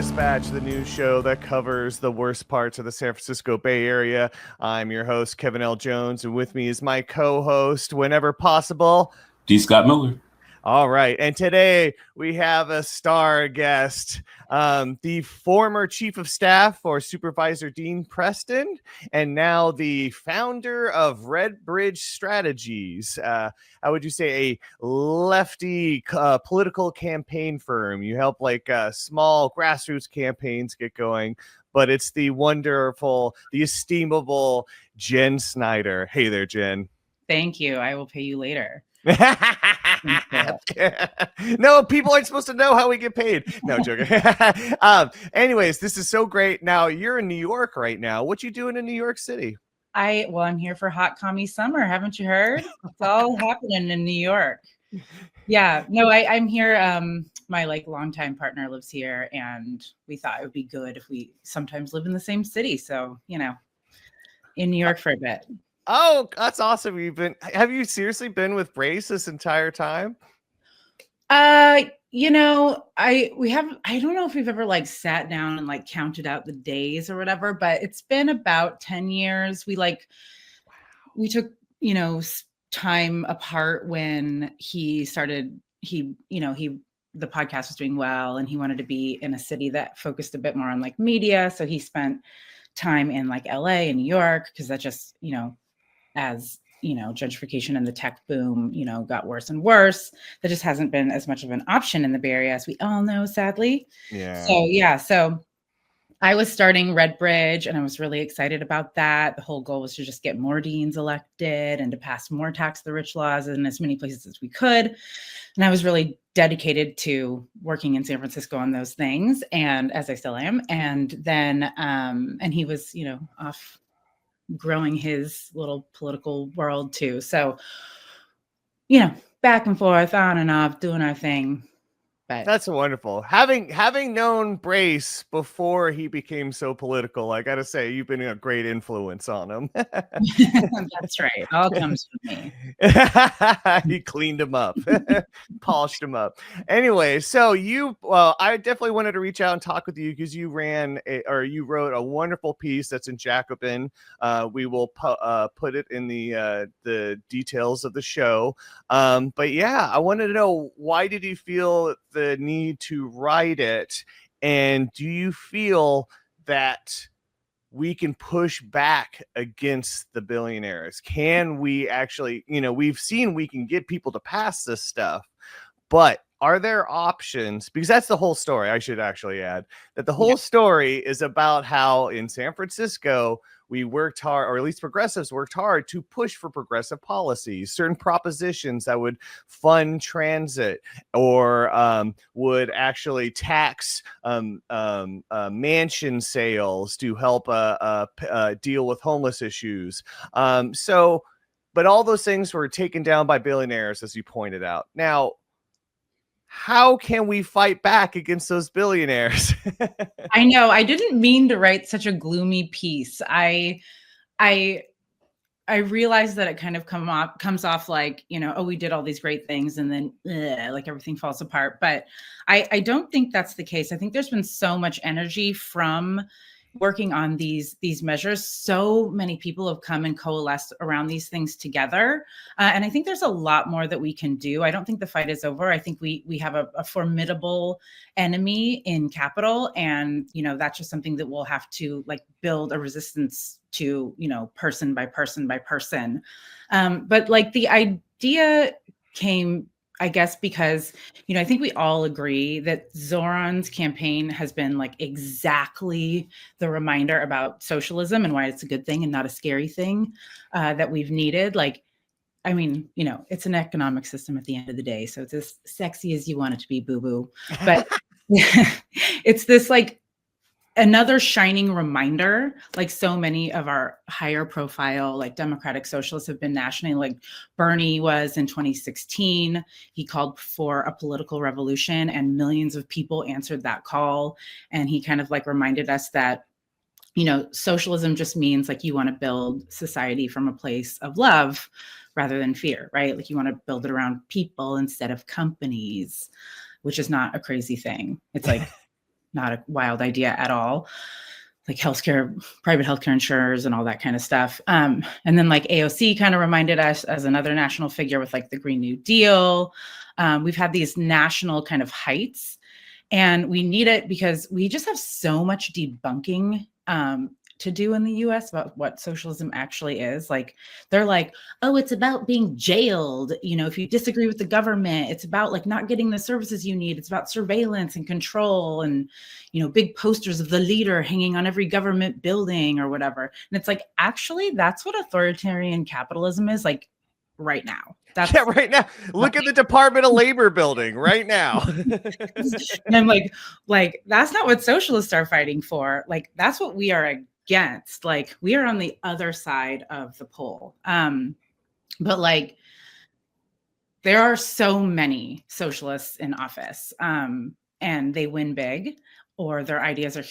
Dispatch, the news show that covers the worst parts of the San Francisco Bay Area. I'm your host, Kevin L. Jones, and with me is my co-host, whenever possible, D. Scott Miller. All right. And today we have a star guest, the former chief of staff for Supervisor Dean Preston, and now the founder of Red Bridge Strategies. How would you say a lefty political campaign firm? You help like small grassroots campaigns get going, but it's the wonderful, the estimable Jen Snyder. Hey there, Jen. Thank you. I will pay you later. No, people aren't supposed to know how we get paid. No, joking. Anyways, this is so great. Now you're in New York right now. What you doing in New York City? I'm here for hot commie summer. Haven't you heard? It's all happening in New York. Yeah, no, I'm here. My longtime partner lives here, and we thought it would be good if we sometimes live in the same city. So, in New York for a bit. Oh, that's awesome. Have you seriously been with Brace this entire time? I don't know if we've ever sat down and counted out the days or whatever, but it's been about 10 years. We took, time apart when he started, the podcast was doing well and he wanted to be in a city that focused a bit more on media. So he spent time in LA and New York because that just, as gentrification and the tech boom, got worse and worse. There just hasn't been as much of an option in the Bay Area, as we all know, sadly. Yeah. So I was starting Red Bridge, and I was really excited about that. The whole goal was to just get more deans elected and to pass more tax the rich laws in as many places as we could. And I was really dedicated to working in San Francisco on those things, and as I still am. And then, and he was, off growing his little political world too. So, back and forth, on and off, doing our thing. But that's wonderful. Having known Brace before he became so political, I gotta say, you've been a great influence on him. That's right. It all comes from me. He cleaned him up, polished him up. Anyway, so I definitely wanted to reach out and talk with you because you wrote a wonderful piece that's in Jacobin. We will put it in the details of the show. But yeah, I wanted to know, why did you feel the need to write it, and do you feel that we can push back against the billionaires? Can we actually, we've seen we can get people to pass this stuff, but are there options? Because that's the whole story. I should actually add that the whole story is about how in San Francisco we worked hard, or at least progressives worked hard to push for progressive policies, certain propositions that would fund transit or would actually tax mansion sales to help deal with homeless issues. But all those things were taken down by billionaires, as you pointed out. Now, how can we fight back against those billionaires? I know. I didn't mean to write such a gloomy piece. I realized that it kind of comes off we did all these great things and then everything falls apart. But I don't think that's the case. I think there's been so much energy from working on these measures. So many people have come and coalesced around these things together. And I think there's a lot more that we can do. I don't think the fight is over. I think we have a formidable enemy in capital. And, that's just something that we'll have to build a resistance to, person by person by person. But the idea came, I guess, because, I think we all agree that Zoran's campaign has been exactly the reminder about socialism and why it's a good thing and not a scary thing that we've needed. It's an economic system at the end of the day. So it's as sexy as you want it to be, boo-boo. But it's this another shining reminder, so many of our higher profile, democratic socialists have been nationally, Bernie was in 2016. He called for a political revolution and millions of people answered that call. And he kind of reminded us that, socialism just means you want to build society from a place of love rather than fear, right? You want to build it around people instead of companies, which is not a crazy thing. It's not a wild idea at all. Like healthcare, private healthcare insurers and all that kind of stuff. And then like AOC kind of reminded us as another national figure with like the Green New Deal. We've had these national kind of heights, and we need it because we just have so much debunking to do in the US about what socialism actually is. Like they're like, oh, it's about being jailed. You know, if you disagree with the government, it's about like not getting the services you need. It's about surveillance and control and, you know, big posters of the leader hanging on every government building or whatever. And it's like, actually, that's what authoritarian capitalism is like right now. That's right now. Look at the Department of Labor building right now. And I'm like, that's not what socialists are fighting for. Like, that's what we are against. Like, we are on the other side of the pole. But like, there are so many socialists in office, and they win big, or their ideas are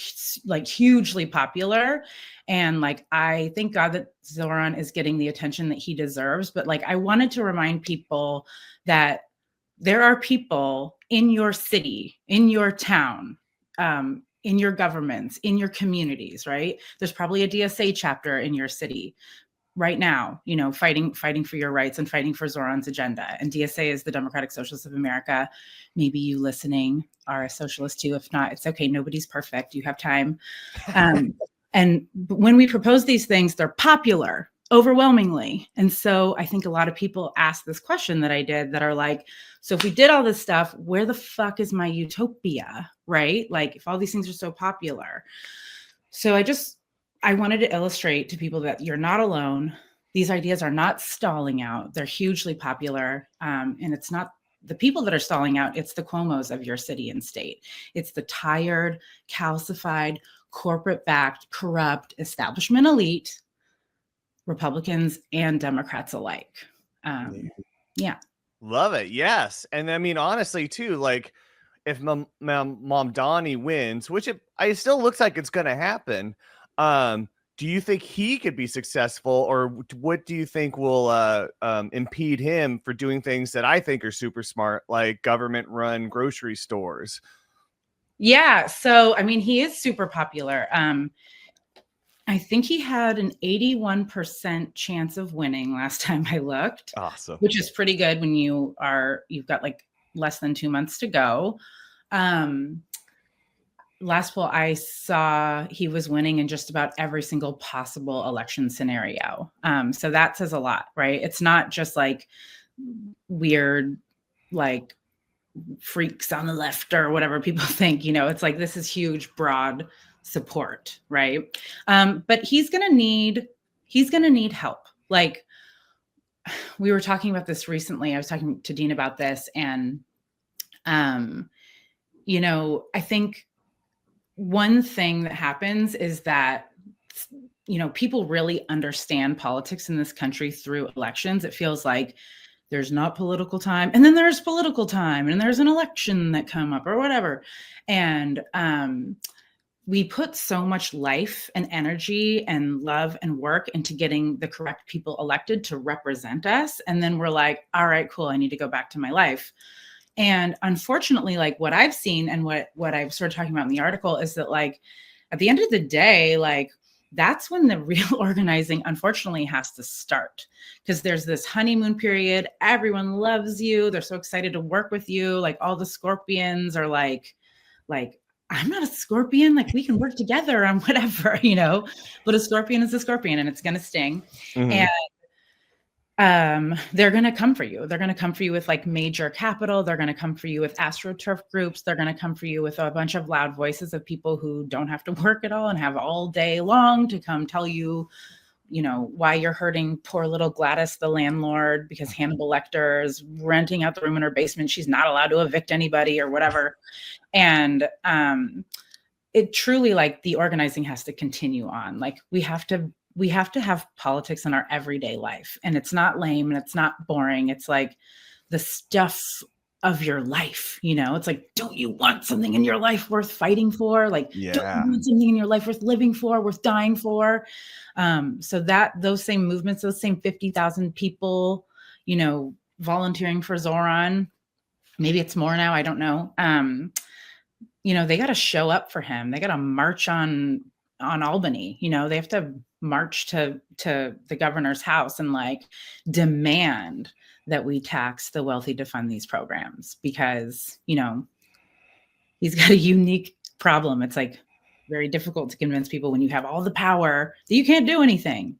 like hugely popular. And like, I thank God that Zoran is getting the attention that he deserves. But like, I wanted to remind people that there are people in your city, in your town, in your governments, in your communities, right? There's probably a DSA chapter in your city right now, you know, fighting for your rights and fighting for Zoran's agenda. And DSA is the Democratic Socialists of America. Maybe you listening are a socialist too. If not, it's okay. Nobody's perfect. You have time. And when we propose these things, they're popular overwhelmingly. And so I think a lot of people ask this question that I did that are like, so if we did all this stuff, where the fuck is my utopia, right? Like if all these things are so popular. So I wanted to illustrate to people that you're not alone. These ideas are not stalling out. They're hugely popular. And it's not the people that are stalling out, it's the Cuomos of your city and state. It's the tired, calcified, corporate-backed, corrupt establishment elite, Republicans and Democrats alike. Yeah. Love it. Yes. And I mean, honestly, too, like if Mom Donnie wins, which it still looks like it's going to happen, do you think he could be successful, or what do you think will impede him for doing things that I think are super smart, like government-run grocery stores? Yeah. So, I mean, he is super popular. I think he had an 81% chance of winning last time I looked. Awesome. Which is pretty good when you've got like less than 2 months to go. Last poll I saw, he was winning in just about every single possible election scenario. So that says a lot, right? It's not just like weird, like freaks on the left or whatever people think, you know, it's like, this is huge, broad support, right? But he's going to need help. Like we were talking about this recently. I was talking to Dean about this, and, you know, I think one thing that happens is that, you know, people really understand politics in this country through elections. It feels like there's not political time, and then there's political time, and there's an election that come up or whatever. And we put so much life and energy and love and work into getting the correct people elected to represent us. And then we're like, all right, cool, I need to go back to my life. And unfortunately, like what I've seen and what I've sort of talking about in the article is that, like, at the end of the day, like, that's when the real organizing, unfortunately, has to start, because there's this honeymoon period. Everyone loves you. They're so excited to work with you. Like all the Scorpions are like, I'm not a Scorpion. Like we can work together on whatever, you know, but a Scorpion is a Scorpion and it's going to sting. Mm-hmm. And they're going to come for you. They're going to come for you with like major capital. They're going to come for you with AstroTurf groups. They're going to come for you with a bunch of loud voices of people who don't have to work at all and have all day long to come tell you, you know, why you're hurting poor little Gladys, the landlord, because Hannibal Lecter is renting out the room in her basement. She's not allowed to evict anybody or whatever. And it truly, like, the organizing has to continue on. Like we have to have politics in our everyday life, and it's not lame and it's not boring. It's like the stuff of your life, you know. It's like, don't you want something in your life worth fighting for? Like, yeah. Don't you want something in your life worth living for, worth dying for? So that those same movements, those same 50,000 people, you know, volunteering for Zoran, maybe it's more now, I don't know. they got to show up for him. They got to march on Albany. They have to march to the governor's house and like demand that we tax the wealthy to fund these programs, because he's got a unique problem. It's like very difficult to convince people when you have all the power that you can't do anything.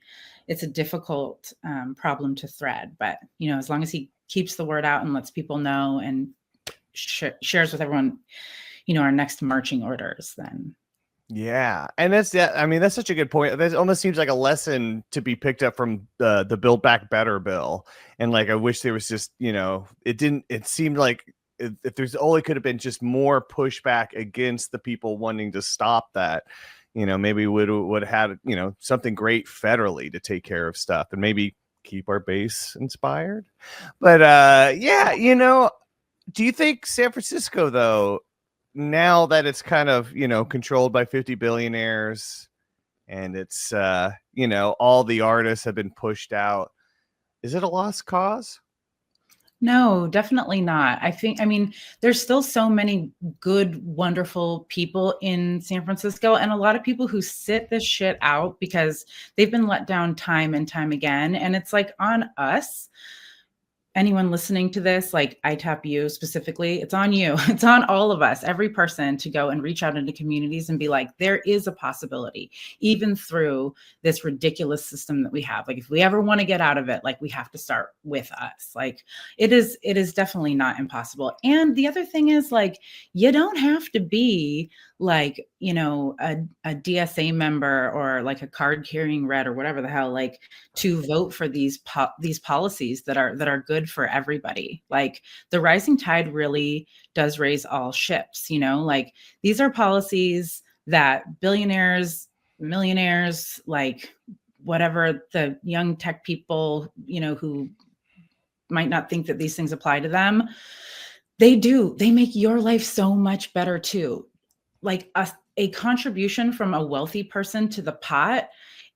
It's a difficult problem to thread, but as long as he keeps the word out and lets people know and shares with everyone, our next marching orders, then. Yeah. And that's such a good point. That almost seems like a lesson to be picked up from the Build Back Better bill. And like, I wish there was just, it seemed like if there's only could have been just more pushback against the people wanting to stop that, maybe would have had, something great federally to take care of stuff and maybe keep our base inspired. But yeah, do you think San Francisco, though, now that it's kind of, controlled by 50 billionaires and it's, all the artists have been pushed out, is it a lost cause? No, definitely not. There's still so many good, wonderful people in San Francisco, and a lot of people who sit this shit out because they've been let down time and time again. And it's like on us. Anyone listening to this, like I tap you specifically, it's on you. It's on all of us, every person, to go and reach out into communities and be like, there is a possibility, even through this ridiculous system that we have. Like if we ever want to get out of it, like we have to start with us. Like it is definitely not impossible. And the other thing is, like, you don't have to be like, a DSA member or like a card carrying red or whatever the hell, like to vote for these policies that are good for everybody. Like the rising tide really does raise all ships, like these are policies that billionaires, millionaires, like whatever, the young tech people, who might not think that these things apply to them, they make your life so much better too. Like a contribution from a wealthy person to the pot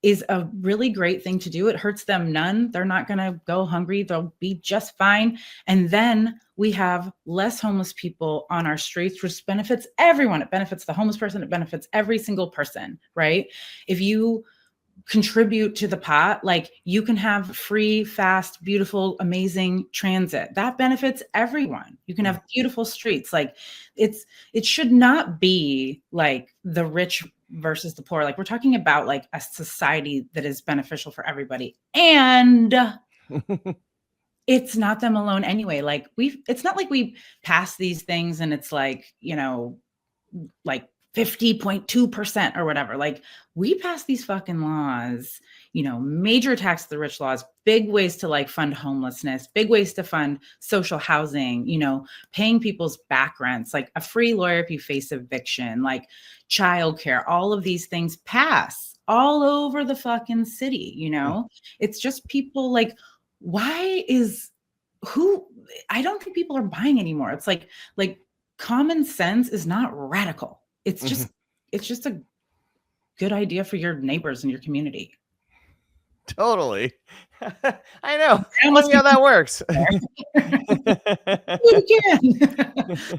is a really great thing to do. It hurts them none. They're not going to go hungry. They'll be just fine. And then we have less homeless people on our streets, which benefits everyone. It benefits the homeless person. It benefits every single person, right? If you contribute to the pot, like you can have free, fast, beautiful, amazing transit that benefits everyone. You can have beautiful streets. Like it should not be like the rich versus the poor. Like we're talking about like a society that is beneficial for everybody, and it's not them alone anyway. Like it's not like we pass these things and it's like, like 50.2% or whatever. Like we pass these fucking laws, major tax the rich laws, big ways to like fund homelessness, big ways to fund social housing, paying people's back rents, like a free lawyer if you face eviction, like childcare, all of these things pass all over the fucking city, It's just people like, I don't think people are buying anymore. It's like common sense is not radical. It's just a good idea for your neighbors and your community. Totally. I know. Let's see how that works.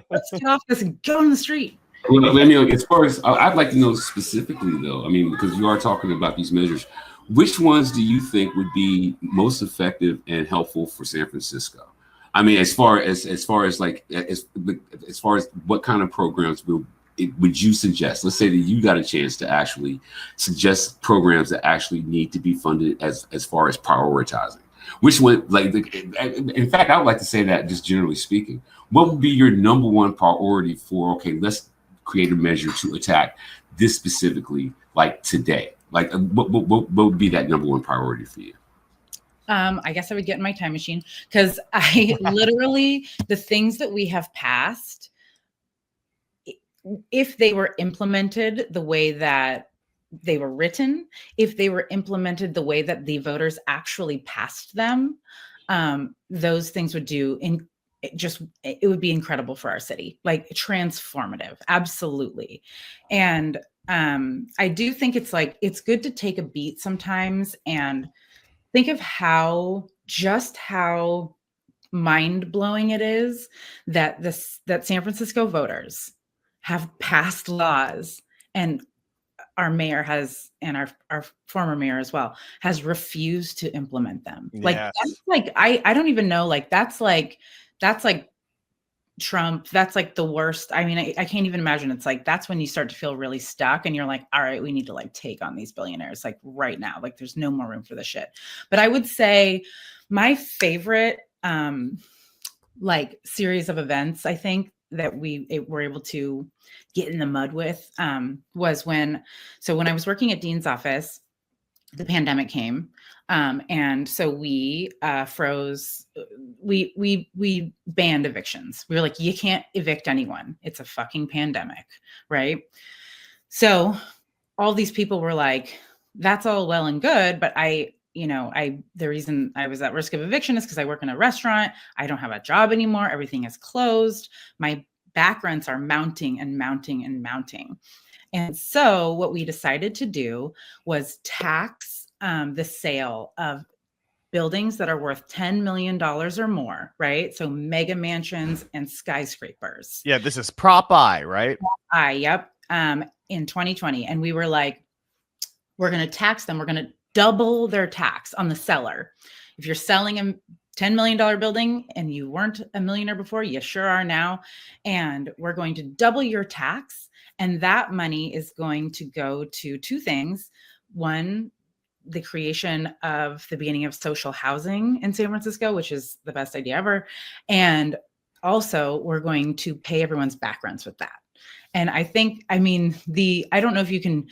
Let's get off this and go on the street. Well, as far as I'd like to know specifically, though, because you are talking about these measures, which ones do you think would be most effective and helpful for San Francisco? As far as what kind of programs would you suggest? Let's say that you got a chance to actually suggest programs that actually need to be funded as far as prioritizing. Which one, in fact, I would like to say that just generally speaking, what would be your number one priority for, okay, let's create a measure to attack this specifically, like today? Like what would be that number one priority for you? I guess I would get in my time machine, because I literally, the things that we have passed, if they were implemented the way that they were written, if they were implemented the way that the voters actually passed them, those things would it would be incredible for our city, like transformative. Absolutely. And I do think it's good to take a beat sometimes and think of how mind-blowing it is that San Francisco voters have passed laws, and our mayor has, and our former mayor as well, has refused to implement them. Like, Yes. that's like, I don't even know, like, that's like Trump. That's like the worst. I mean, I can't even imagine. It's like, that's when you start to feel really stuck and you're like, all right, we need to like take on these billionaires like right now. Like, there's no more room for this shit. But I would say my favorite like series of events, I think, that we were able to get in the mud with was when I was working at Dean's office, the pandemic came. And so we we banned evictions. We were like, you can't evict anyone. It's a fucking pandemic, right? So all these people were like, that's all well and good, but the reason I was at risk of eviction is because I work in a restaurant. I don't have a job anymore. Everything is closed. My back rents are mounting and mounting and mounting. And so what we decided to do was tax the sale of buildings that are worth $10 million or more, right? So mega mansions and skyscrapers. Yeah, this is Prop I, right? Yep. In 2020. And we were like, we're going to tax them. We're going to double their tax on the seller. If you're selling a $10 million building and you weren't a millionaire before, you sure are now. And we're going to double your tax. And that money is going to go to two things. One, the creation of the beginning of social housing in San Francisco, which is the best idea ever. And also, we're going to pay everyone's back rents with that. And I think, I mean, I don't know if you can,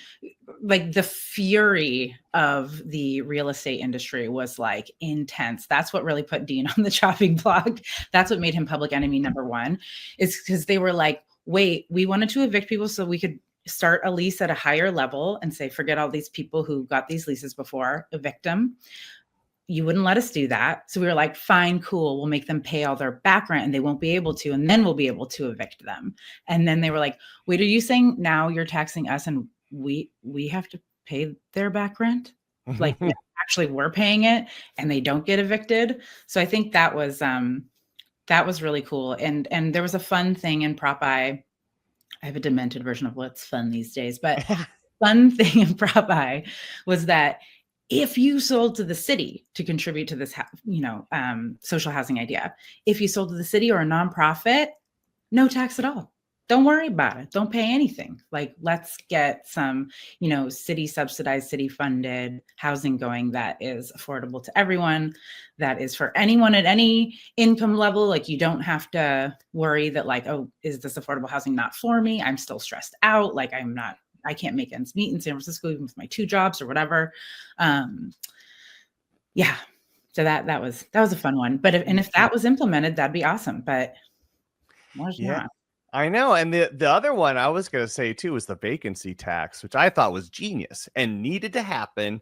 like, the fury of the real estate industry was like intense. That's what really put Dean on the chopping block. That's what made him public enemy number one, is because they were like, wait, we wanted to evict people so we could start a lease at a higher level and say, forget all these people who got these leases before, evict them. You wouldn't let us do that. So we were like, fine, cool. We'll make them pay all their back rent and they won't be able to. And then we'll be able to evict them. And then they were like, wait, are you saying now you're taxing us and we have to pay their back rent? Like, actually we're paying it and they don't get evicted. So I think that was really cool. And there was a fun thing in Prop I have a demented version of what's fun these days, but fun thing in Prop I was that if you sold to the city to contribute to this, social housing idea, if you sold to the city or a nonprofit, no tax at all. Don't worry about it. Don't pay anything. Like, let's get some, city subsidized, city funded housing going that is affordable to everyone, that is for anyone at any income level. Like, you don't have to worry that, like, oh, is this affordable housing not for me? I'm still stressed out. Like, I can't make ends meet in San Francisco, even with my 2 jobs or whatever. Yeah. So that was a fun one. But if that was implemented, that'd be awesome. But not. I know. And the other one I was going to say too was the vacancy tax, which I thought was genius and needed to happen.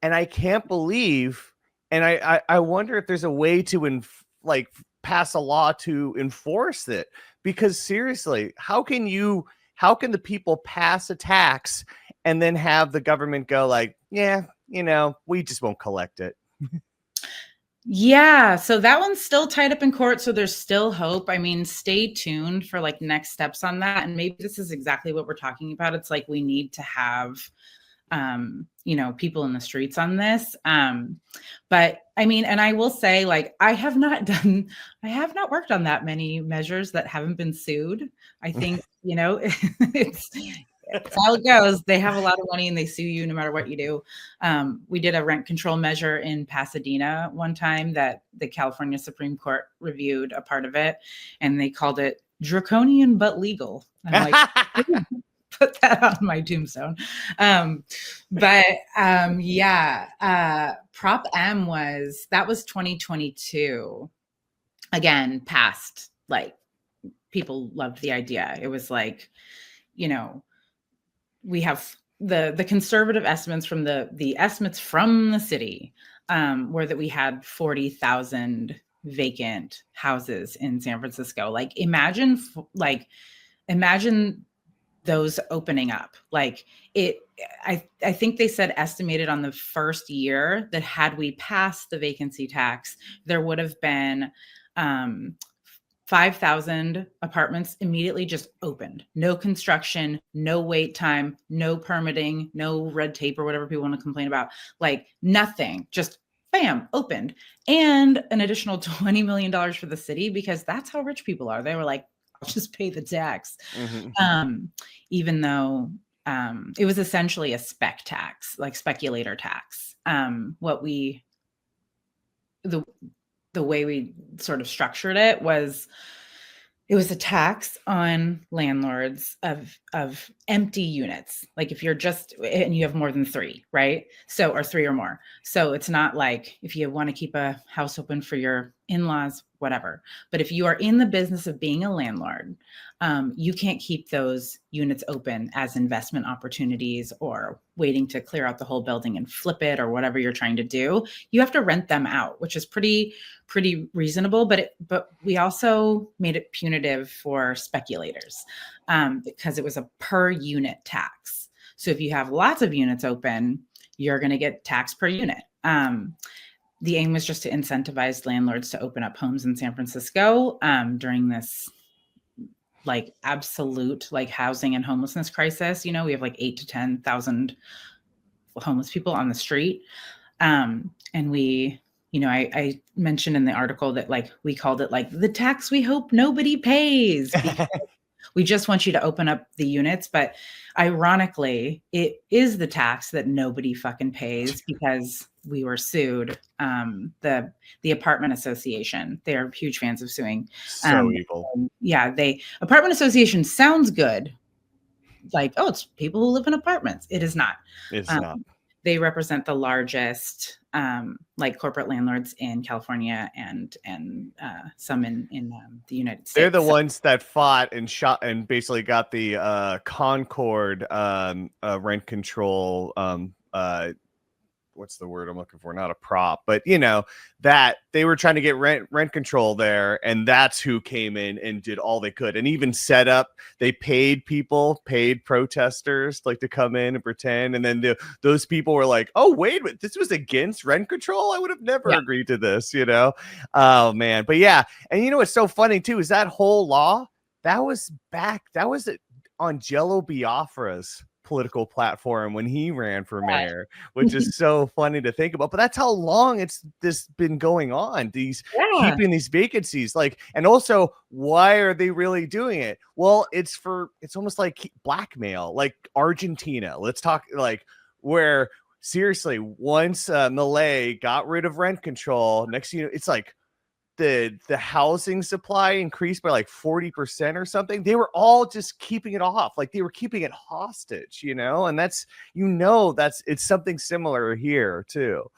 And I can't believe, and I wonder if there's a way to pass a law to enforce it, because seriously, how can the people pass a tax and then have the government go like, yeah, we just won't collect it? Yeah. So that one's still tied up in court. So there's still hope. I mean, stay tuned for like next steps on that. And maybe this is exactly what we're talking about. It's like, we need to have, people in the streets on this. But I mean, and I will say, like, I have not worked on that many measures that haven't been sued. I think, it's how it goes. They have a lot of money and they sue you no matter what you do. We did a rent control measure in Pasadena one time that the California Supreme Court reviewed a part of it, and they called it draconian but legal. I'm like, put that on my tombstone. Prop M was 2022. Again, passed. Like, people loved the idea. It was like, we have the conservative estimates from the estimates from the city were that we had 40,000 vacant houses in San Francisco. Like, imagine those opening up. Like, I think they said estimated on the first year that had we passed the vacancy tax, there would have been 5,000 apartments immediately just opened. No construction, no wait time, no permitting, no red tape or whatever people want to complain about. Like nothing, just bam, opened. And an additional $20 million for the city, because that's how rich people are. They were like, I'll just pay the tax. Even though it was essentially a spec tax, like speculator tax. The way we sort of structured it was a tax on landlords of empty units. Like if you're just, and you have more than 3, right? So, or 3 or more. So it's not like if you want to keep a house open for your in-laws, whatever. But if you are in the business of being a landlord, you can't keep those units open as investment opportunities or waiting to clear out the whole building and flip it or whatever you're trying to do. You have to rent them out, which is pretty reasonable. But we also made it punitive for speculators because it was a per unit tax. So if you have lots of units open, you're going to get taxed per unit. The aim was just to incentivize landlords to open up homes in San Francisco during this like absolute like housing and homelessness crisis. You know, we have like 8,000 to 10,000 homeless people on the street. And we, you know, I mentioned in the article that like we called it like the tax we hope nobody pays. Because we just want you to open up the units. But ironically, it is the tax that nobody fucking pays because we were sued. The apartment association, they're huge fans of suing. So evil. Yeah, apartment association sounds good. Like, oh, it's people who live in apartments. It is not. It's not. They represent the largest like corporate landlords in California and some in the United States. They're the ones that fought and shot and basically got the Concord rent control. What's the word I'm looking for? Not a prop, but you know, that they were trying to get rent control there, and that's who came in and did all they could, and even set up. They paid protesters like to come in and pretend, and then those people were like, "Oh wait, this was against rent control. I would have never agreed to this," you know. Oh man, but yeah, and you know what's so funny too is that whole law that was on Jello Biafra's political platform when he ran for mayor, which is so funny to think about. But that's how long this been going on, keeping these vacancies. Like, and also, why are they really doing it? Well, it's almost like blackmail, like Argentina. Let's talk like where seriously, once Milei got rid of rent control, next thing you know, it's like the housing supply increased by like 40% or something. They were all just keeping it off, like they were keeping it hostage, you know. And it's something similar here too.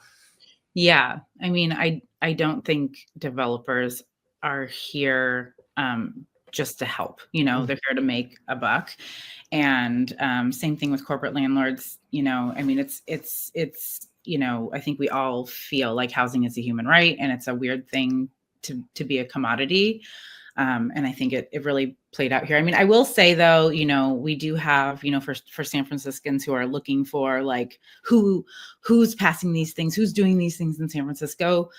Yeah, I mean, I don't think developers are here just to help. You know, they're here to make a buck. And same thing with corporate landlords. You know, I mean, it's you know, I think we all feel like housing is a human right, and it's a weird thing to be a commodity. And I think it really played out here. I mean, I will say though, you know, we do have, you know, for San Franciscans who are looking for like who's passing these things, who's doing these things in San Francisco.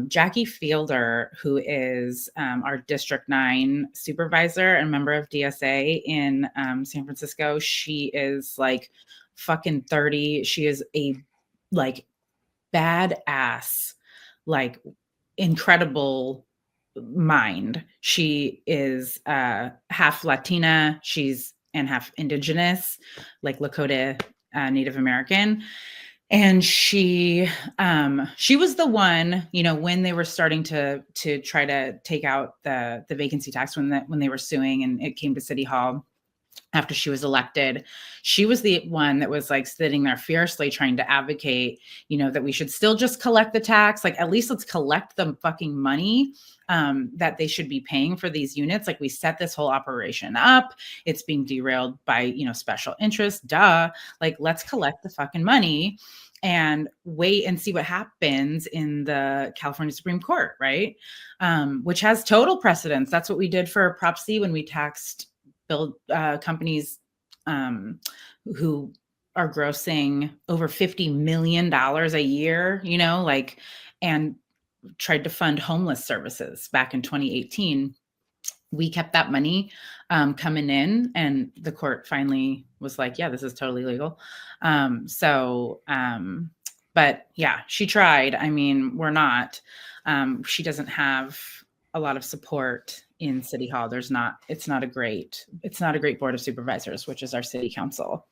Jackie Fielder, who is our District 9 supervisor and member of DSA in San Francisco, she is like fucking 30. She is a like badass, like incredible mind. She is half Latina, and half indigenous, like Lakota Native American. And she was the one, you know, when they were starting to try to take out the vacancy tax, when they were suing and it came to City Hall after she was elected, she was the one that was like sitting there fiercely trying to advocate, you know, that we should still just collect the tax. Like, at least let's collect the fucking money that they should be paying for these units. Like, we set this whole operation up. It's being derailed by, you know, special interests. Duh. Like, let's collect the fucking money and wait and see what happens in the California Supreme Court, right? Which has total precedence. That's what we did for Prop C when we taxed companies who are grossing over $50 million a year, you know, like, and tried to fund homeless services back in 2018. we kept that money coming in, and the court finally was like, yeah, this is totally legal. But yeah, she tried. I mean, we're not. She doesn't have a lot of support in City Hall. It's not a great board of supervisors, which is our city council.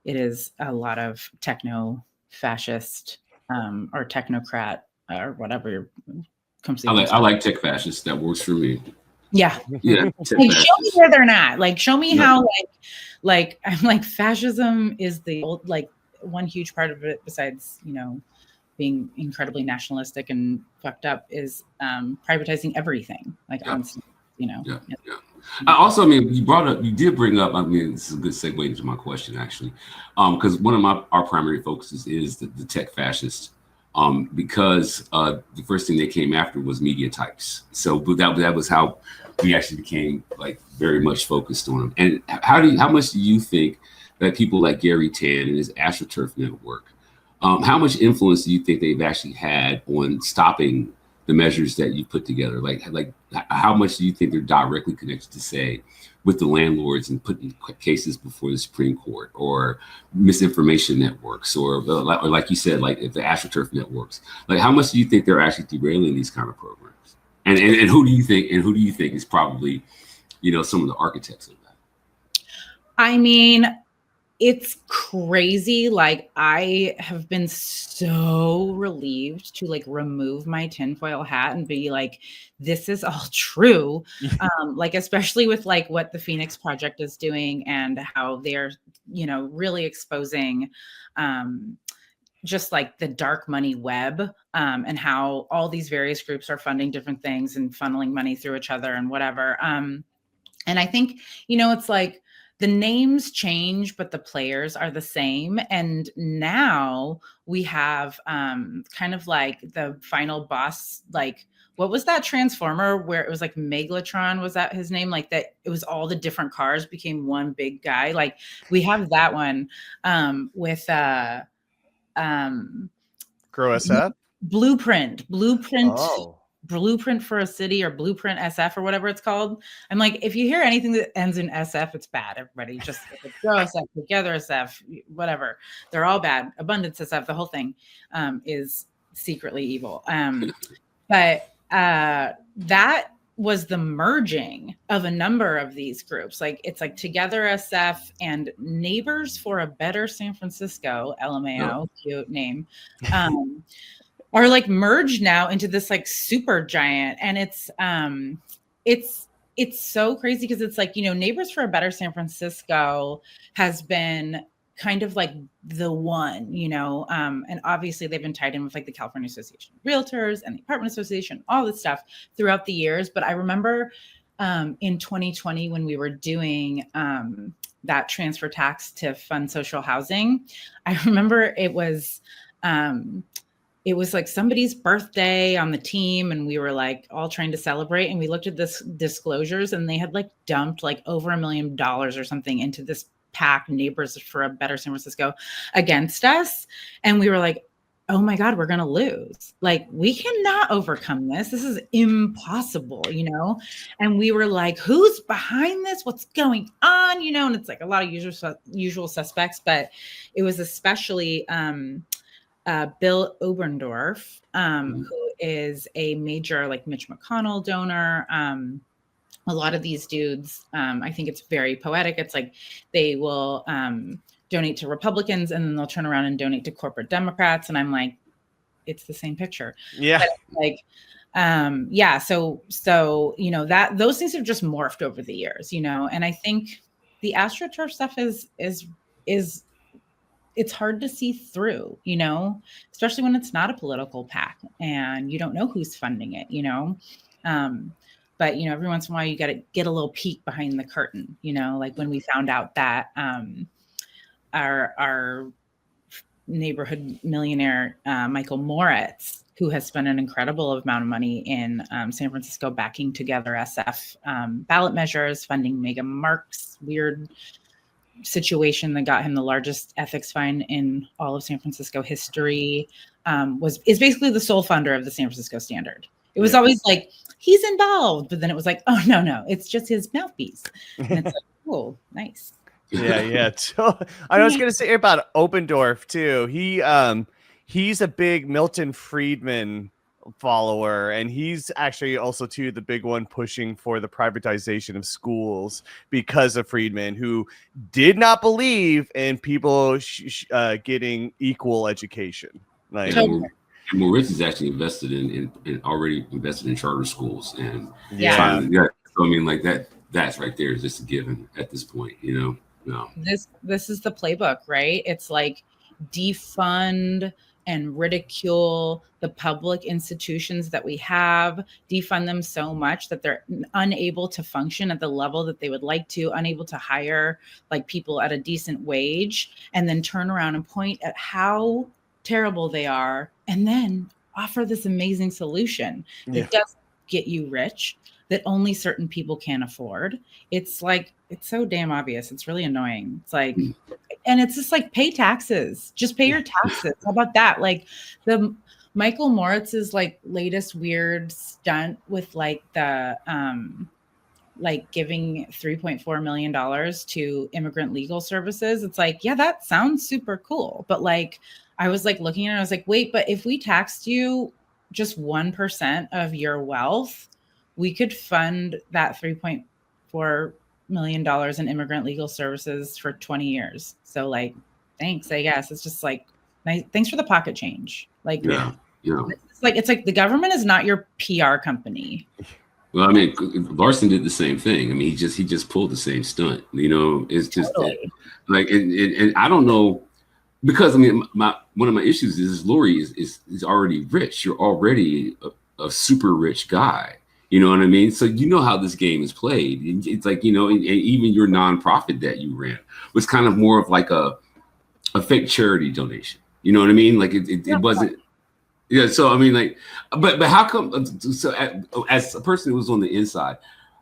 It is a lot of techno-fascist or technocrat or whatever. I like tech fascists. That works for me. Yeah. Yeah. Like, show me where they're not. Like, show me how like I'm like, fascism is the old, like, one huge part of it, besides, being incredibly nationalistic and fucked up, is privatizing everything. Like, I also, I mean, you did bring up, I mean, this is a good segue into my question, actually, because one of our primary focuses is the tech fascists, because the first thing they came after was media types. So that was how we actually became like very much focused on them. And how much do you think that people like Gary Tan and his AstroTurf network, how much influence do you think they've actually had on stopping the measures that you put together? Like how much do you think they're directly connected to, say, with the landlords and putting cases before the Supreme Court, or misinformation networks, or like you said, like the AstroTurf networks? Like, how much do you think they're actually derailing these kind of programs? And who do you think is probably, some of the architects of that? I mean, it's crazy. Like, I have been so relieved to like remove my tinfoil hat and be like, this is all true. Like, especially with like what the Phoenix Project is doing and how they're, really exposing just like the dark money web, and how all these various groups are funding different things and funneling money through each other and whatever. And I think, it's like, the names change, but the players are the same. And now we have kind of like the final boss, like, what was that Transformer where it was like Megalotron? Was that his name? Like, that it was all the different cars became one big guy. Like, we have that one with Grow SF? Blueprint. Oh. Blueprint for a City, or Blueprint SF, or whatever it's called. I'm like, if you hear anything that ends in SF, it's bad. Everybody, just Grow SF, Together SF, whatever. They're all bad. Abundance SF, the whole thing is secretly evil. But that was the merging of a number of these groups. Like, it's like Together SF and Neighbors for a Better San Francisco, LMAO, cute name, are like merged now into this like super giant. And it's so crazy, because it's like, Neighbors for a Better San Francisco has been kind of like the one, and obviously they've been tied in with like the California Association of Realtors and the Apartment Association, all this stuff throughout the years. But I remember in 2020, when we were doing that transfer tax to fund social housing, I remember it was like somebody's birthday on the team, and we were like all trying to celebrate, and we looked at this disclosures, and they had like dumped like over $1 million or something into this PAC, Neighbors for a Better San Francisco, against us. And we were like, oh my God, we're going to lose. Like, we cannot overcome this. This is impossible, And we were like, who's behind this? What's going on? And it's like a lot of usual suspects, but it was especially Bill Oberndorf, who is a major like Mitch McConnell donor. A lot of these dudes, I think it's very poetic. It's like they will donate to Republicans, and then they'll turn around and donate to corporate Democrats. And I'm like, it's the same picture. Yeah. But like, yeah. So, that those things have just morphed over the years, and I think the AstroTurf stuff is it's hard to see through, especially when it's not a political PAC and you don't know who's funding it, But, every once in a while you got to get a little peek behind the curtain, like when we found out that our neighborhood millionaire, Michael Moritz, who has spent an incredible amount of money in San Francisco backing Together SF ballot measures, funding Mega Mark's weird situation that got him the largest ethics fine in all of San Francisco history, is basically the sole funder of the San Francisco Standard. It was always like, he's involved, but then it was like, oh no, it's just his mouthpiece. And it's like, oh, nice. Yeah. So, I was going to say about Opendorf too. He's a big Milton Friedman follower, and he's actually also too the big one pushing for the privatization of schools because of Friedman, who did not believe in people getting equal education. Like, Moritz is actually invested in already invested in charter schools, and yeah. So I mean, like that's right there is just a given at this point, you know. No. This is the playbook, right? It's like defund and ridicule the public institutions that we have, defund them so much that they're unable to function at the level that they would like to, unable to hire like people at a decent wage, and then turn around and point at how terrible they are, and then offer this amazing solution that doesn't get you rich, that only certain people can afford. It's like, it's so damn obvious. It's really annoying. It's like, and it's just like, pay taxes, just pay your taxes. How about that? Like the Michael Moritz's like latest weird stunt with like the, like giving $3.4 million to immigrant legal services. It's like, yeah, that sounds super cool. But like, I was like looking at it, I was like, wait, but if we taxed you just 1% of your wealth, we could fund that $3.4 million in immigrant legal services for 20 years. So like, thanks, I guess. It's just like, nice, thanks for the pocket change. Like, it's like the government is not your PR company. Well, I mean, Larson did the same thing. I mean, he just pulled the same stunt. You know, it's just like, and I don't know, because I mean, one of my issues is Lori is already rich. You're already a super rich guy. You know what I mean? So you know how this game is played. It's like, you know, and even your nonprofit that you ran was kind of more of like a fake charity donation. You know what I mean? Like it wasn't. Yeah. So I mean, like, but how come? So as a person who was on the inside,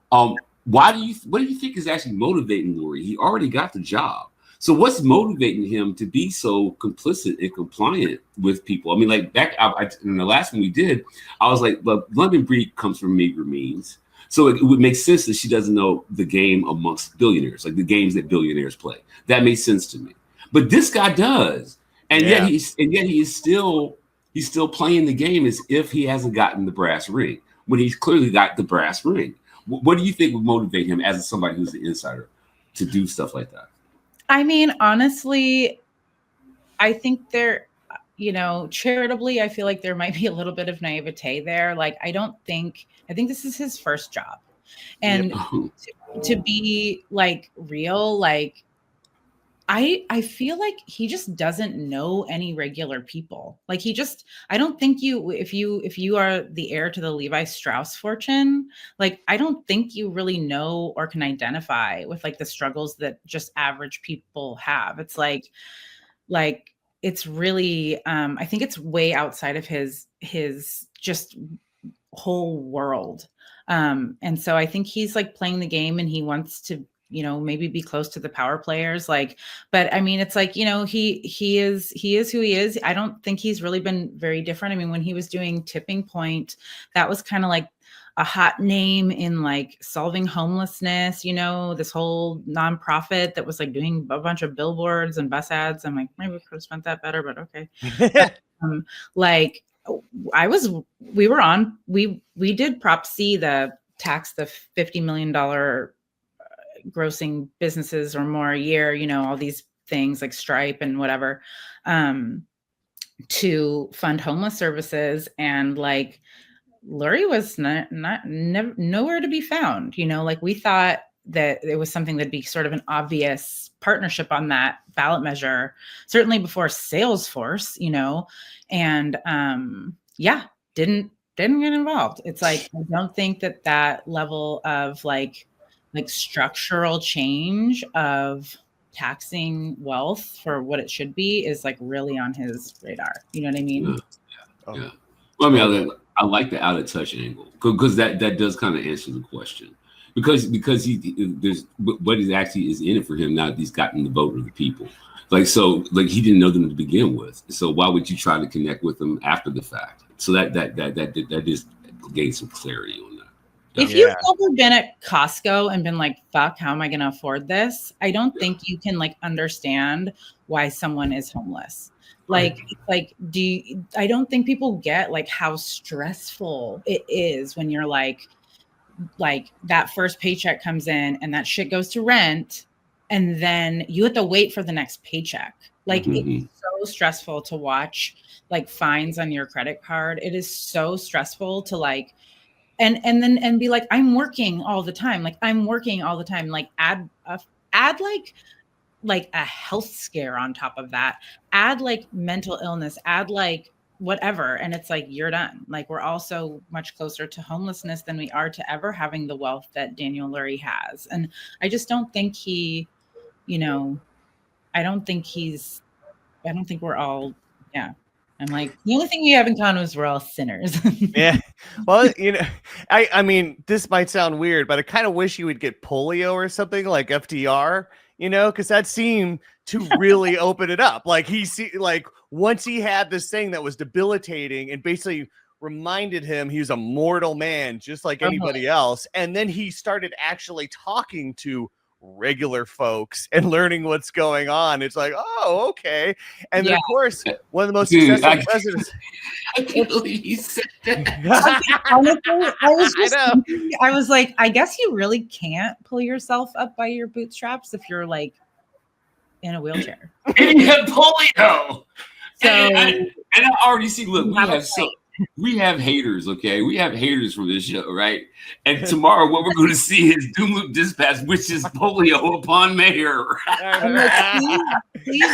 what do you think is actually motivating Lori? He already got the job. So what's motivating him to be so complicit and compliant with people? I mean, like back in the last one we did, I was like, look, London Breed comes from meager means. So it would make sense that she doesn't know the game amongst billionaires, like the games that billionaires play. That makes sense to me. But this guy does. And yet he is still playing the game as if he hasn't gotten the brass ring, when he's clearly got the brass ring. What do you think would motivate him as somebody who's an insider to do stuff like that? I mean, honestly, I think there, you know, charitably, I feel like there might be a little bit of naivete there. Like, I think this is his first job. And to be like real, like, I feel like he just doesn't know any regular people. Like I don't think if you are the heir to the Levi Strauss fortune, like, I don't think you really know or can identify with like the struggles that just average people have. It's like it's really, I think it's way outside of his just whole world. And so I think he's like playing the game, and he wants to, you know, maybe be close to the power players. Like, but I mean, it's like, you know, he is who he is. I don't think he's really been very different. I mean, when he was doing Tipping Point, that was kind of like a hot name in like solving homelessness, you know, this whole nonprofit that was like doing a bunch of billboards and bus ads. I'm like, maybe we could have spent that better, but okay. Like we did Prop C, the tax, the $50 million grossing businesses or more a year, you know, all these things like Stripe and whatever, to fund homeless services. And like, Lori was nowhere to be found, you know, like we thought that it was something that'd be sort of an obvious partnership on that ballot measure, certainly before Salesforce, you know, and didn't get involved. It's like, I don't think that level of like structural change of taxing wealth for what it should be is like really on his radar. You know what I mean? Yeah. Well, I mean, I like the out of touch angle, because that does kind of answer the question, because there's what is actually is in it for him now that he's gotten the vote of the people. Like, so like he didn't know them to begin with. So why would you try to connect with them after the fact? So that is gain some clarity on that. If you've ever been at Costco and been like, fuck, how am I going to afford this? I don't think you can like understand why someone is homeless. I don't think people get like how stressful it is when you're like that first paycheck comes in and that shit goes to rent. And then you have to wait for the next paycheck. Like it's so stressful to watch like fines on your credit card. It is so stressful to like, and be like, I'm working all the time. Like I'm working all the time. Like add like a health scare on top of that, add like mental illness, add like whatever. And it's like, you're done. Like we're all so much closer to homelessness than we are to ever having the wealth that Daniel Lurie has. And I just don't think he, you know, I don't think we're all, yeah. I'm like, the only thing we have in common is we're all sinners. Yeah. Well, you know, I mean, this might sound weird, but I kind of wish you would get polio or something like FDR, you know, because that seemed to really open it up. Like once he had this thing that was debilitating and basically reminded him he was a mortal man, just like anybody else. And then he started actually talking to regular folks and learning what's going on. It's like, oh, okay. And then, of course, one of the most successful presidents. I can't believe he said that. Honestly, I was like, I guess you really can't pull yourself up by your bootstraps if you're like in a wheelchair. And he had polio. So, and I already see, look, we have haters, okay? We have haters from this show, right? And tomorrow, what we're going to see is Doomloop Dispatch, which is polio upon mayor. Please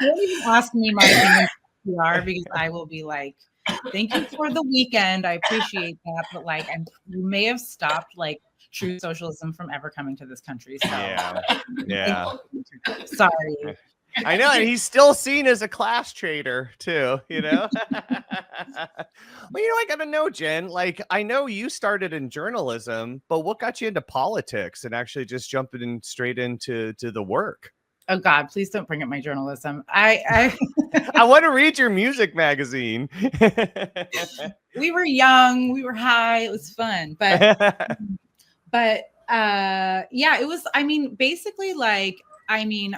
don't even ask me my opinion PR because I will be like, thank you for the weekend. I appreciate that. But like, you may have stopped like true socialism from ever coming to this country. So yeah. Sorry. I know, and he's still seen as a class traitor too, you know. Well, you know, I gotta know, Jen, like I know you started in journalism, but what got you into politics and actually just jumping straight into the work? Oh God, please don't bring up my journalism. I want to read your music magazine. We were young, we were high, it was fun, but yeah, it was, I mean, basically like, I mean,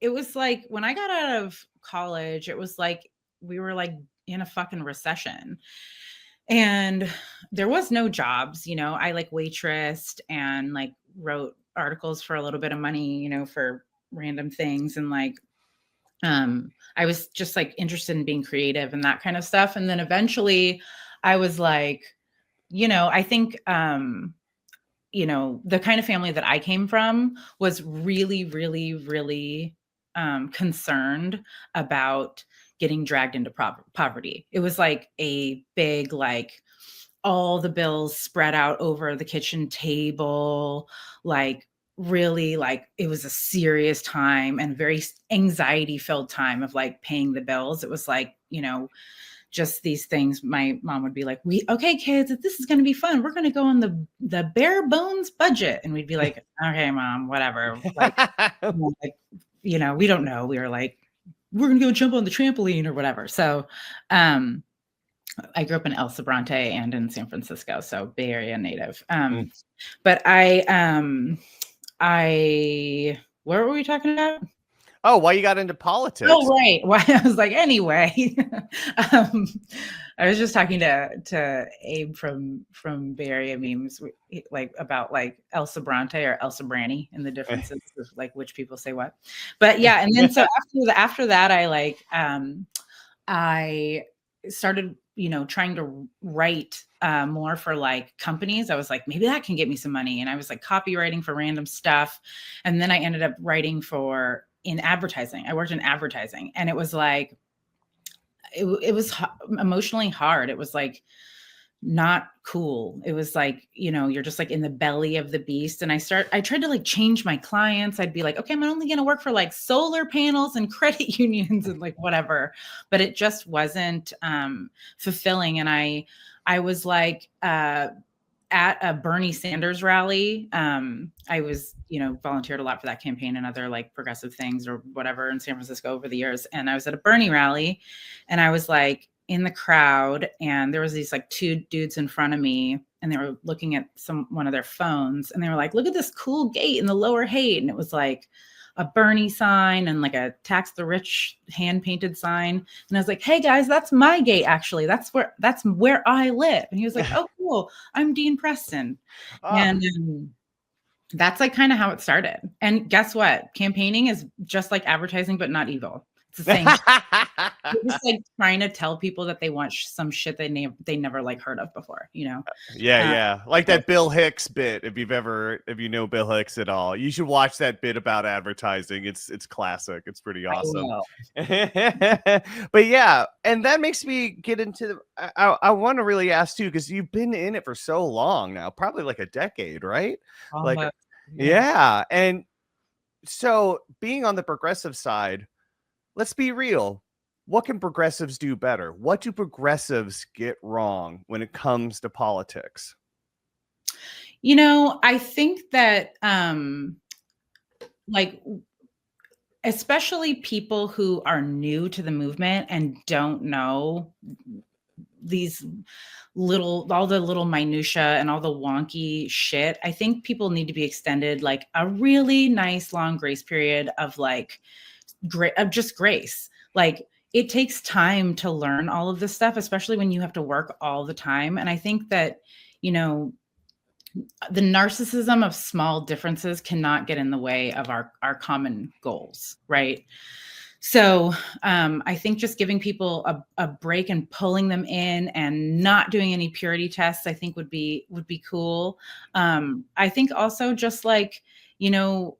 it was like when I got out of college, it was like we were like in a fucking recession and there was no jobs, you know. I like waitressed and like wrote articles for a little bit of money, you know, for random things. And like, I was just like interested in being creative and that kind of stuff. And then eventually I was like, you know, I think, you know, the kind of family that I came from was really, really, really concerned about getting dragged into poverty. It was like a big, like all the bills spread out over the kitchen table, like really like it was a serious time and very anxiety filled time of like paying the bills. It was like, you know, just these things. My mom would be like, okay, kids, this is going to be fun. We're going to go on the bare bones budget. And we'd be like, okay, mom, whatever. Like, you know, we don't know. We were like, we're going to go jump on the trampoline or whatever. So, I grew up in El Sobrante and in San Francisco, so Bay Area native. But what were we talking about? Oh, why you got into politics? Oh, right. Why I was like, anyway, I was just talking to Abe from Bay Area memes, like about like El Sobrante or El Sobrani and the differences of like which people say what. But yeah, and then so after that, I like I started, you know, trying to write more for like companies. I was like, maybe that can get me some money, and I was like copywriting for random stuff, and then I ended up writing in advertising. I worked in advertising, and it was like, it was emotionally hard. It was like not cool. It was like, you know, you're just like in the belly of the beast. And I tried to like change my clients. I'd be like, okay, I'm only going to work for like solar panels and credit unions and like whatever, but it just wasn't fulfilling. And I was like, at a Bernie Sanders rally. I was, you know, volunteered a lot for that campaign and other like progressive things or whatever in San Francisco over the years. And I was at a Bernie rally and I was like, in the crowd, and there was these like two dudes in front of me, and they were looking at one of their phones, and they were like, look at this cool gate in the Lower Haight. And it was like a Bernie sign and like a tax the rich hand painted sign. And I was like, hey guys, that's my gate. Actually, that's where I live. And he was like, oh, cool. I'm Dean Preston. And that's like kind of how it started. And guess what? Campaigning is just like advertising, but not evil. It's the same. You're just like trying to tell people that they want some shit they never like heard of before, you know? Yeah. Like that Bill Hicks bit. If you know Bill Hicks at all, you should watch that bit about advertising. It's classic. It's pretty awesome. But yeah, and that makes me get into I want to really ask too, because you've been in it for so long now, probably like a decade, right? Like, yeah. And so being on the progressive side, let's be real. What can progressives do better? What do progressives get wrong when it comes to politics? You know, I think that like especially people who are new to the movement and don't know all the little minutia and all the wonky shit, I think people need to be extended like a really nice long grace period of like just grace. Like, it takes time to learn all of this stuff, especially when you have to work all the time. And I think that, you know, the narcissism of small differences cannot get in the way of our common goals, right? So I think just giving people a break and pulling them in and not doing any purity tests, I think would be cool. I think also just like, you know,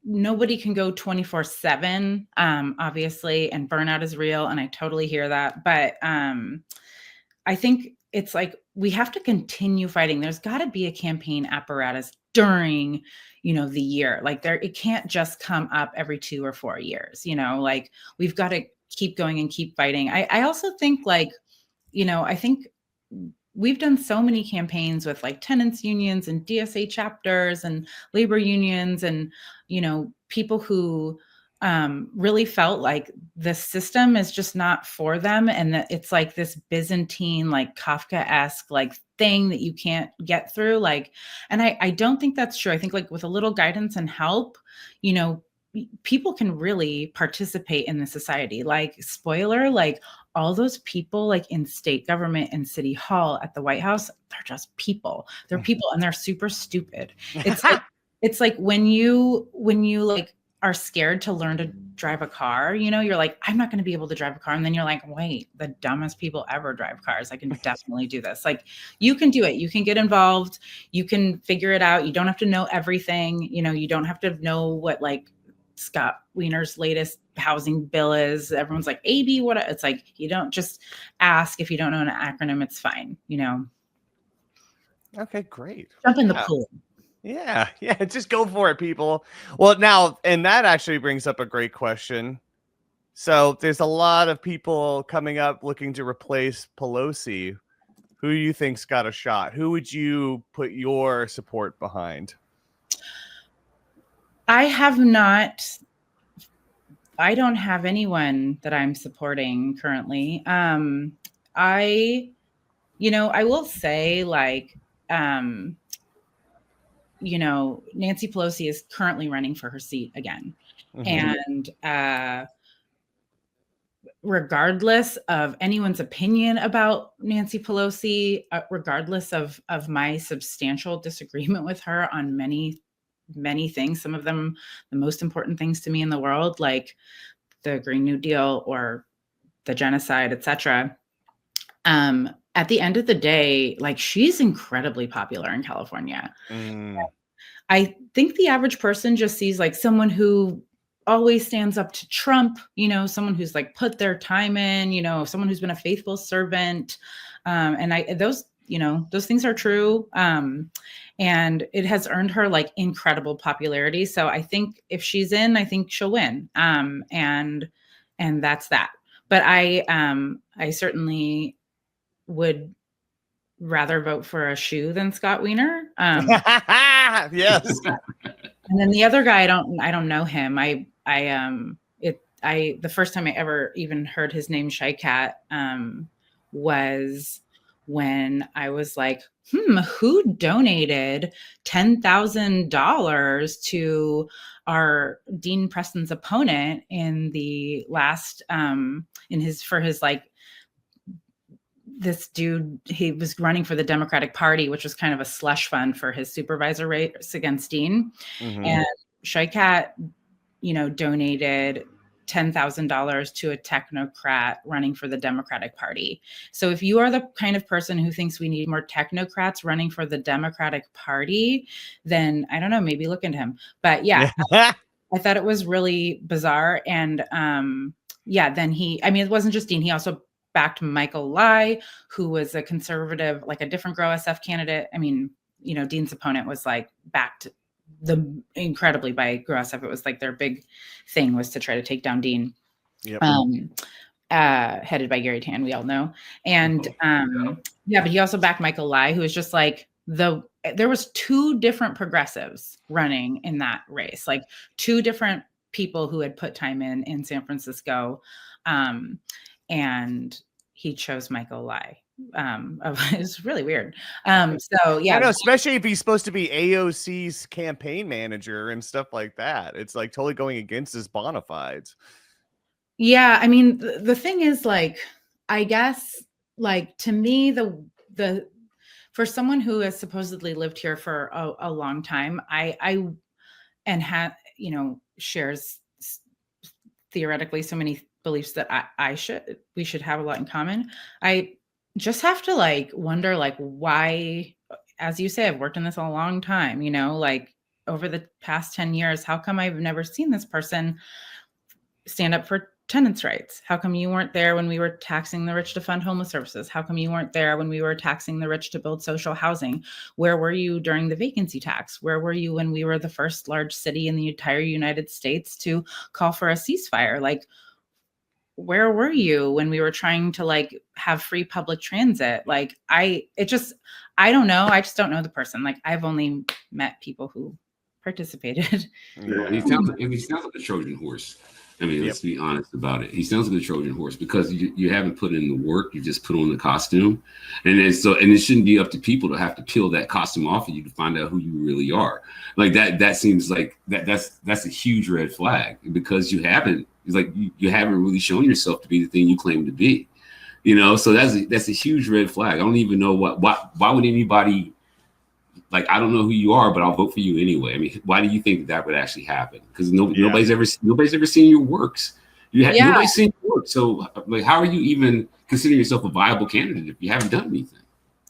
nobody can go 24/7, obviously, and burnout is real. And I totally hear that. But I think it's like, we have to continue fighting. There's got to be a campaign apparatus during, you know, the year. Like it can't just come up every 2 or 4 years, you know, like we've got to keep going and keep fighting. I also think like, you know, I think we've done so many campaigns with like tenants unions and DSA chapters and labor unions and, you know, people who really felt like the system is just not for them. And that it's like this Byzantine, like Kafka-esque like thing that you can't get through. Like, and I don't think that's true. I think like with a little guidance and help, you know, people can really participate in the society. Like, spoiler, like all those people like in state government and city hall at the White House, they're just people. They're people and they're super stupid. It's like when you like are scared to learn to drive a car, you know, you're like, I'm not going to be able to drive a car. And then you're like, wait, the dumbest people ever drive cars. I can definitely do this. Like, you can do it. You can get involved. You can figure it out. You don't have to know everything. You know, you don't have to know what like Scott Wiener's latest housing bill is. Everyone's like, AB, what? It's like, you don't just ask. If you don't know an acronym, it's fine. You know? Okay, great. Jump in the pool. Yeah, just go for it, people. Well, now, and that actually brings up a great question. So there's a lot of people coming up looking to replace Pelosi. Who do you think's got a shot? Who would you put your support behind? I don't have anyone that I'm supporting currently. I will say like, you know, Nancy Pelosi is currently running for her seat again. Mm-hmm. And regardless of anyone's opinion about Nancy Pelosi, regardless of my substantial disagreement with her on many, many things, some of them the most important things to me in the world, like the Green New Deal or the genocide, etc. At the end of the day, like, she's incredibly popular in California. I think the average person just sees like someone who always stands up to Trump, you know, someone who's like put their time in, you know, someone who's been a faithful servant. And those things are true. And it has earned her like incredible popularity. So I think if she's in, I think she'll win. And that's that. But I certainly would rather vote for a shoe than Scott Wiener. Yes. And then the other guy, I don't know him. the first time I ever even heard his name, Shy Cat, was when I was like, who donated $10,000 to our Dean Preston's opponent in the last, for his like, this dude, he was running for the Democratic Party, which was kind of a slush fund for his supervisor race against Dean. Mm-hmm. And Shy Cat, donated $10,000 to a technocrat running for the Democratic Party. So if you are the kind of person who thinks we need more technocrats running for the Democratic Party, then I don't know, maybe look into him. But yeah, I thought it was really bizarre. And then it wasn't just Dean, he also backed Michael Lai, who was a conservative, like a different Grow SF candidate. I mean, Dean's opponent was like backed incredibly by Grow SF. It was like their big thing was to try to take down Dean. Yep. Headed by Gary Tan, we all know. And but he also backed Michael Lai, who was just like there was two different progressives running in that race, like two different people who had put time in San Francisco. And he chose Michael Lai. It's really weird. So yeah, I know, especially if he's supposed to be AOC's campaign manager and stuff like that. It's like totally going against his bona fides. Yeah, I mean, the thing is, like, I guess, like, to me, the for someone who has supposedly lived here for a long time, shares theoretically so many beliefs that we should have a lot in common. I just have to like wonder, like, why, as you say, I've worked in this a long time, like over the past 10 years, how come I've never seen this person stand up for tenants' rights? How come you weren't there when we were taxing the rich to fund homeless services? How come you weren't there when we were taxing the rich to build social housing? Where were you during the vacancy tax? Where were you when we were the first large city in the entire United States to call for a ceasefire? Like, where were you when we were trying to like have free public transit? Like, I don't know. I just don't know the person. Like, I've only met people who participated. Yeah, he sounds like a Trojan horse. I mean, let's be honest about it. He sounds like a Trojan horse because you haven't put in the work. You just put on the costume, and it shouldn't be up to people to have to peel that costume off of you to find out who you really are. Like that seems like that's a huge red flag because you haven't really shown yourself to be the thing you claim to be. So that's a huge red flag. I don't even know why would anybody. Like, I don't know who you are, but I'll vote for you anyway. I mean, why do you think that would actually happen? Because nobody's ever seen your works. Nobody's seen your work. So, like, how are you even considering yourself a viable candidate if you haven't done anything?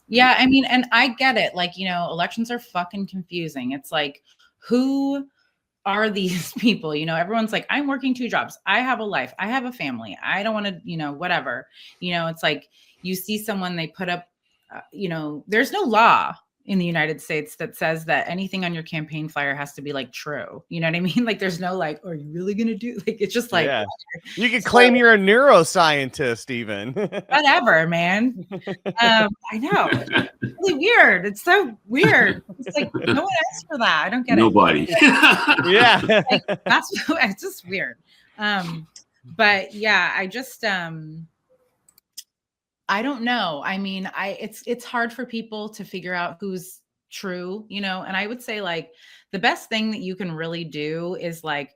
Yeah, I mean, and I get it. Like, elections are fucking confusing. It's like, who are these people? Everyone's like, I'm working 2 jobs. I have a life. I have a family. I don't want to, whatever. It's like you see someone, they put up, there's no law in the United States that says that anything on your campaign flyer has to be like true. You know what I mean? Like, there's no like, are you really going to do? Like, it's just like, you can claim you're a neuroscientist even. Whatever, man. I know. It's really weird. It's so weird. It's like, no one asked for that. I don't get Nobody. it. Yeah. Like, it's just weird. But yeah, I just, I don't know. I mean, it's hard for people to figure out who's true, and I would say like the best thing that you can really do is like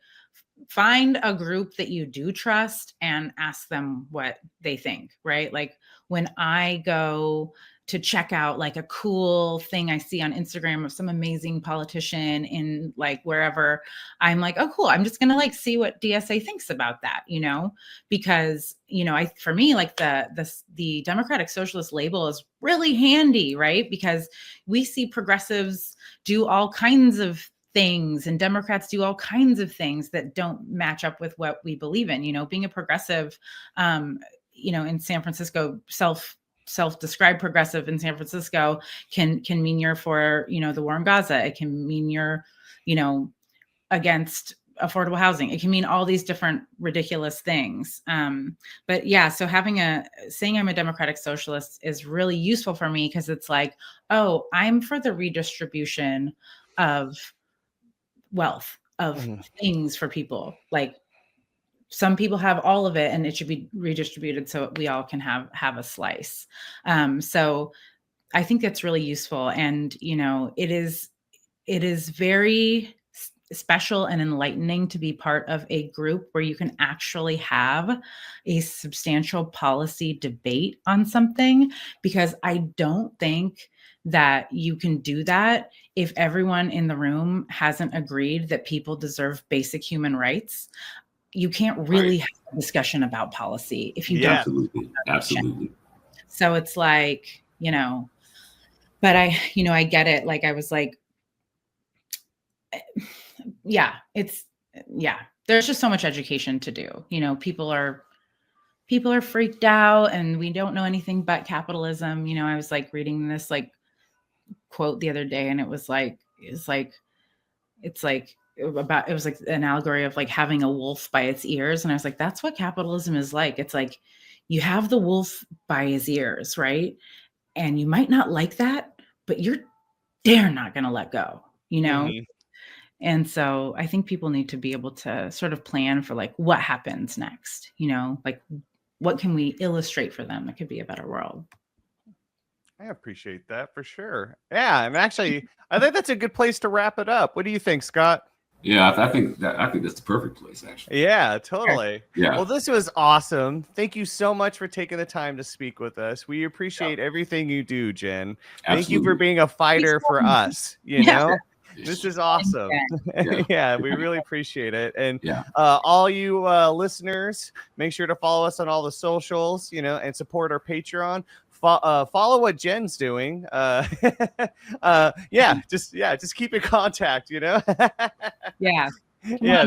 find a group that you do trust and ask them what they think, right? Like when I go to check out like a cool thing I see on Instagram of some amazing politician in like wherever, I'm like, oh, cool. I'm just going to like see what DSA thinks about that, because, for me, like the Democratic Socialist label is really handy, right? Because we see progressives do all kinds of things and Democrats do all kinds of things that don't match up with what we believe in. Being a progressive, in San Francisco, self-described progressive in San Francisco can mean you're for, the war in Gaza. It can mean you're, against affordable housing. It can mean all these different ridiculous things. But yeah, so saying I'm a Democratic Socialist is really useful for me because it's like, oh, I'm for the redistribution of wealth, of things for people, like some people have all of it, and it should be redistributed so we all can have a slice. So I think that's really useful. And, it is very special and enlightening to be part of a group where you can actually have a substantial policy debate on something, because I don't think that you can do that if everyone in the room hasn't agreed that people deserve basic human rights. You can't really have a discussion about policy if you don't. Absolutely. So it's like, but I get it. Like, I was like, there's just so much education to do. People are freaked out and we don't know anything but capitalism. I was like reading this like quote the other day, and it was like an allegory of like having a wolf by its ears. And I was like, that's what capitalism is like. It's like you have the wolf by his ears, right? And you might not like that, but you're not going to let go, Mm-hmm. And so I think people need to be able to sort of plan for like what happens next, like what can we illustrate for them that could be a better world. I appreciate that for sure. Yeah, and actually, I think that's a good place to wrap it up. What do you think, Scott? Yeah, I think that's the perfect place, actually. Yeah, totally. Yeah. Well, this was awesome. Thank you so much for taking the time to speak with us. We appreciate everything you do, Jen. Thank you for being a fighter for us. This is awesome. Yeah, we really appreciate it. And all you listeners, make sure to follow us on all the socials, and support our Patreon. Follow what Jen's doing. Just keep in contact, Yeah. Yeah.